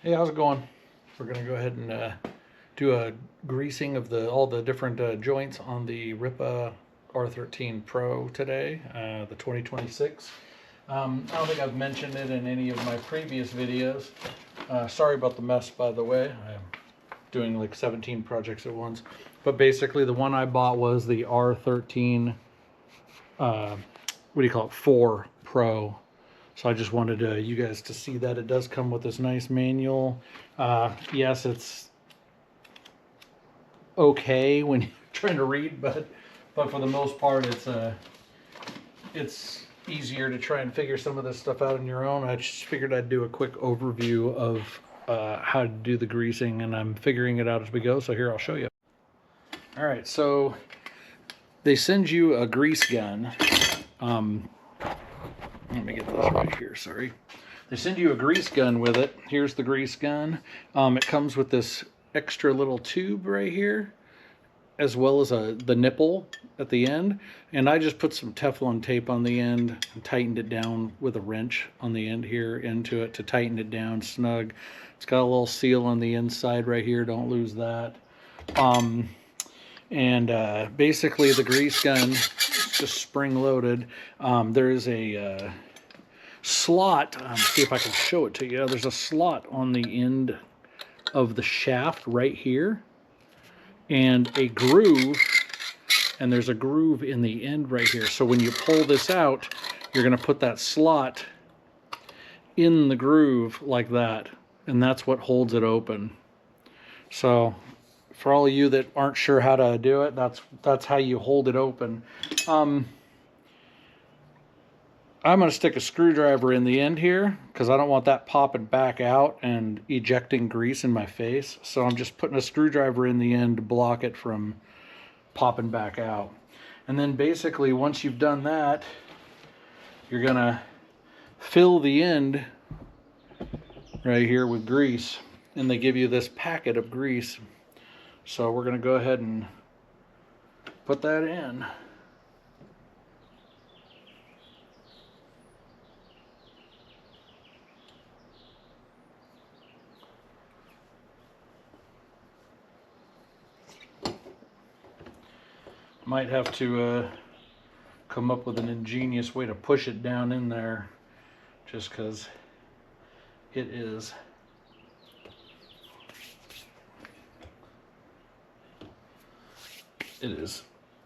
Hey, how's it going? We're gonna go ahead and do a greasing of all the different joints on the Rippa R13 Pro today, the 2026. I don't think I've mentioned it in any of my previous videos. Sorry about the mess, by the way. I'm doing like 17 projects at once. But basically, the one I bought was the R13, what do you call it, 4 Pro. So I just wanted you guys to see that it does come with this nice manual. Yes, it's okay when you're trying to read, but for the most part, it's easier to try and figure some of this stuff out on your own. I just figured I'd do a quick overview of how to do the greasing, and I'm figuring it out as we go. So here, I'll show you. All right, so they send you a grease gun. Let me get this right here, sorry. They send you a grease gun with it. Here's the grease gun. It comes with this extra little tube right here, as well as the nipple at the end. And I just put some Teflon tape on the end and tightened it down with a wrench on the end here into it to tighten it down snug. It's got a little seal on the inside right here, don't lose that. Basically the grease gun is just spring loaded. There is a slot, see if I can show it to you. There's a slot on the end of the shaft right here, and a groove, and there's a groove in the end right here. So when you pull this out, you're going to put that slot in the groove like that, and that's what holds it open. So for all of you that aren't sure how to do it, that's how you hold it open. I'm going to stick a screwdriver in the end here because I don't want that popping back out and ejecting grease in my face. So I'm just putting a screwdriver in the end to block it from popping back out. And then basically once you've done that, you're going to fill the end right here with grease. And they give you this packet of grease. So we're going to go ahead and put that in. Might have to come up with an ingenious way to push it down in there, just because it is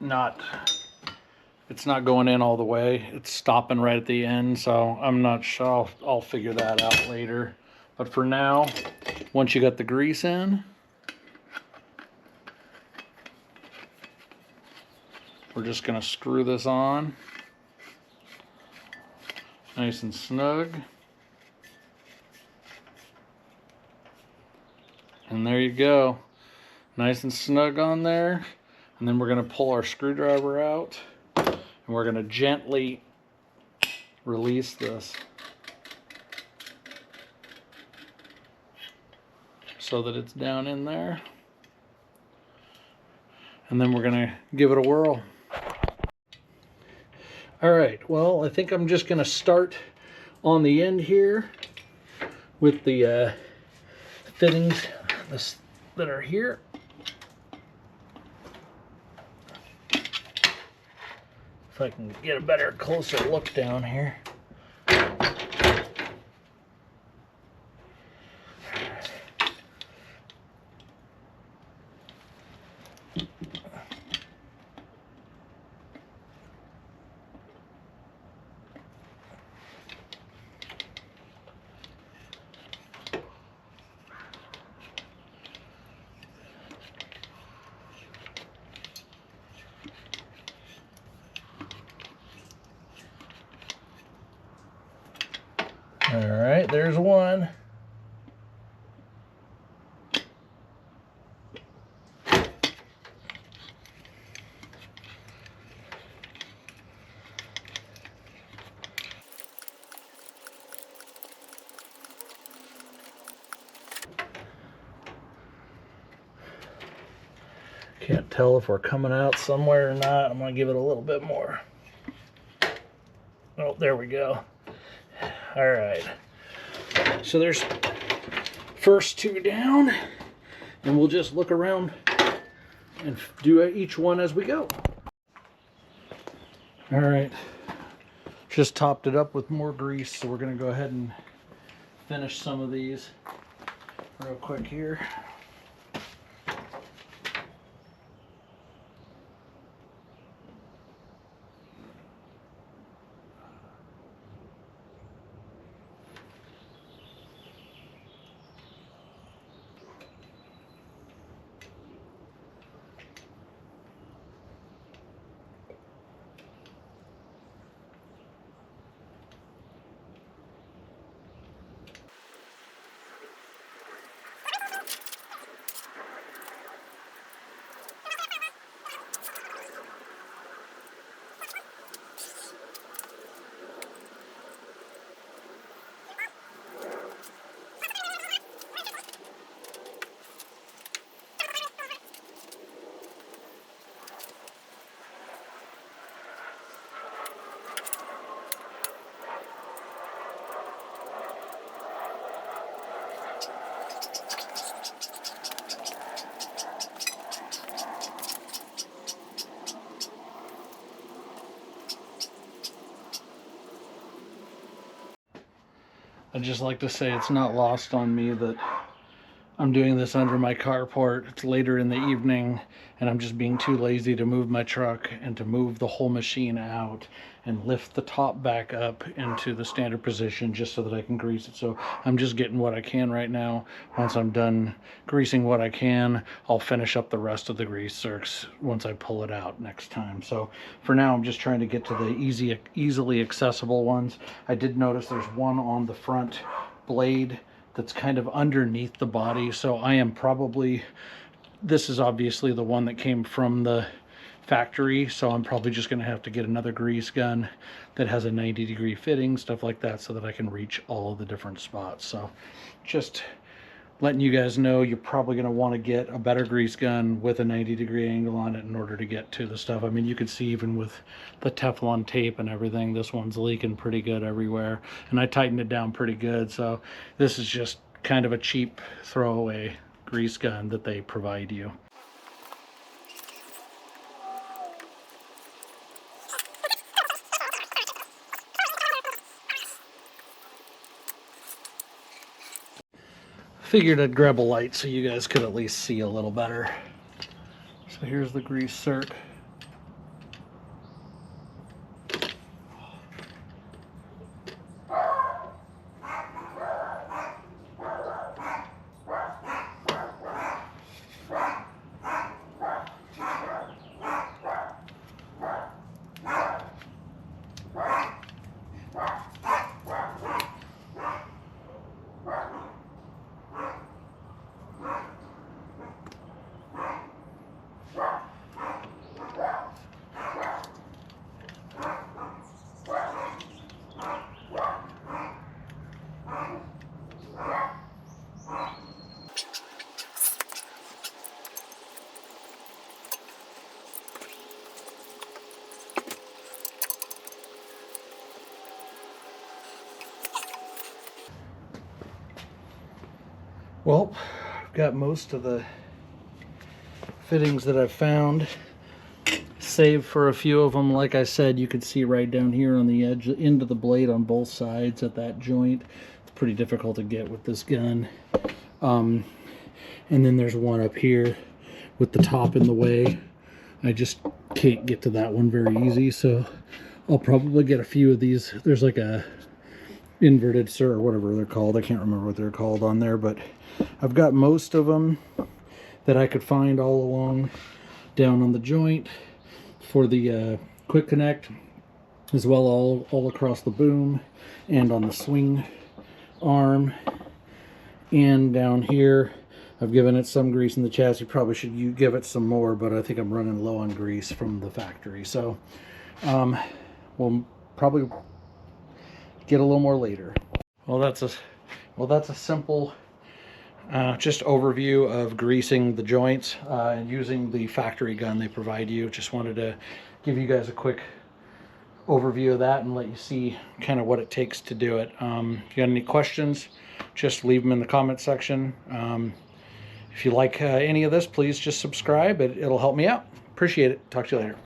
not, it's not going in all the way. It's stopping right at the end, so I'm not sure. I'll figure that out later. But for now, once you got the grease in, we're just going to screw this on nice and snug. And there you go. Nice and snug on there. And then we're going to pull our screwdriver out, and we're going to gently release this so that it's down in there. And then we're going to give it a whirl. All right, well, I think I'm just going to start on the end here with the fittings that are here. If I can get a better, closer look down here. All right, there's one. Can't tell if we're coming out somewhere or not. I'm gonna give it a little bit more. Oh, there we go. All right. So there's first two down, and we'll just look around and do each one as we go. All right, just topped it up with more grease, so we're going to go ahead and finish some of these real quick here. I'd just like to say it's not lost on me that I'm doing this under my carport. It's later in the evening, and I'm just being too lazy to move my truck and to move the whole machine out and lift the top back up into the standard position just so that I can grease it. So I'm just getting what I can right now. Once I'm done greasing what I can, I'll finish up the rest of the grease zerks once I pull it out next time. So for now, I'm just trying to get to the easily accessible ones. I did notice there's one on the front blade that's kind of underneath the body, so I am probably, this is obviously the one that came from the factory, so I'm probably just going to have to get another grease gun that has a 90-degree fitting, stuff like that, so that I can reach all of the different spots. So just letting you guys know, you're probably going to want to get a better grease gun with a 90-degree angle on it in order to get to the stuff. I mean, you can see even with the Teflon tape and everything, this one's leaking pretty good everywhere, and I tightened it down pretty good. So this is just kind of a cheap throwaway grease gun that they provide you. Figured I'd grab a light so you guys could at least see a little better. So here's the grease zerk. Well, I've got most of the fittings that I've found, save for a few of them. Like I said, you can see right down here on the edge, into the blade on both sides at that joint. It's pretty difficult to get with this gun. And then there's one up here with the top in the way. I just can't get to that one very easy, so I'll probably get a few of these. There's like a inverted sir or whatever they're called. I can't remember what they're called on there, but I've got most of them that I could find all along down on the joint for the quick connect, as well all across the boom and on the swing arm. And down here I've given it some grease in the chassis. Probably should give it some more, but I think I'm running low on grease from the factory, so we'll probably get a little more later. Well, that's a simple just overview of greasing the joints and using the factory gun they provide you. Just wanted to give you guys a quick overview of that and let you see kind of what it takes to do it. If you got any questions, just leave them in the comment section. If you like any of this, please just subscribe. It'll help me out. Appreciate it. Talk to you later.